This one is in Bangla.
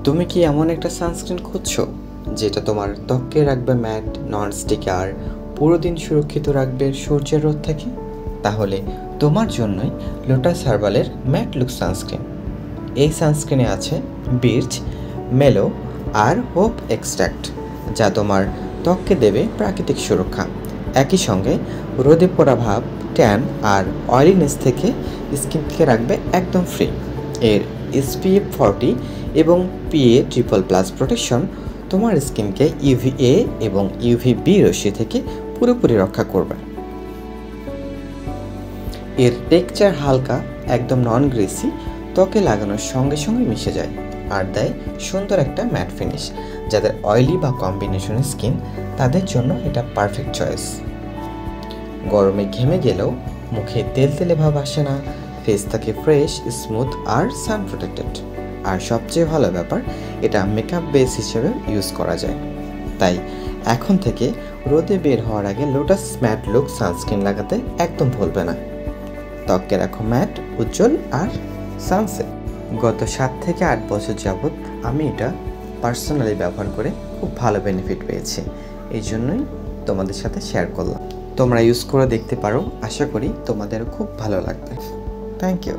তুমি কি এমন একটা সানস্ক্রিন খুঁজছো যেটা তোমার ত্বককে রাখবে ম্যাট, নন স্টিক আর পুরো দিন সুরক্ষিত রাখবে সূর্যের রোদ থেকে? তাহলে তোমার জন্যই লোটাস হার্বালের ম্যাট লুক সানস্ক্রিন। এই সানস্ক্রিনে আছে বির্চ, মেলো আর হোপ এক্সট্র্যাক্ট, যা তোমার ত্বককে দেবে প্রাকৃতিক সুরক্ষা। একই সঙ্গে রোদে পোড়া ভাব, ট্যান আর অয়েলিনেস থেকে স্কিনকে রাখবে একদম ফ্রি। এর SPF 40 এবং PA++ প্রোটেকশন তোমার স্কিনকে UVA এবং UVB রশ্মি থেকে পুরোপুরি রক্ষা করবে। এর টেক্সচার হালকা, একদম নন গ্রেসি, ত্বকে লাগানোর সঙ্গে সঙ্গে মিশে যায় আর দেয় সুন্দর একটা ম্যাট ফিনিশ। যাদের অয়েলি বা কম্বিনেশন স্কিন, তাদের জন্য এটা পারফেক্ট চয়েস। গরমে ঘেমে গেলেও মুখে তেলতেলে ভাব আসে না, ফেস থাকে ফ্রেশ, স্মুথ আর সান প্রোটেক্টেড। আর সবচেয়ে ভালো ব্যাপার, এটা মেকআপ বেস হিসেবে ইউজ করা যায়। তাই এখন থেকে রোদে বের হওয়ার আগে লোটাস ম্যাট লুক সানস্ক্রিন লাগাতে একদম ভুলবে না। ত্বককে রাখো ম্যাট, উজ্জ্বল আর সানসেট। গত 7 থেকে 8 বছর যাবৎ আমি এটা পার্সোনালি ব্যবহার করে খুব ভালো বেনিফিট পেয়েছি। এই জন্যই তোমাদের সাথে শেয়ার করলাম। তোমরা ইউজ করে দেখতে পারো, আশা করি তোমাদেরও খুব ভালো লাগবে। Thank you.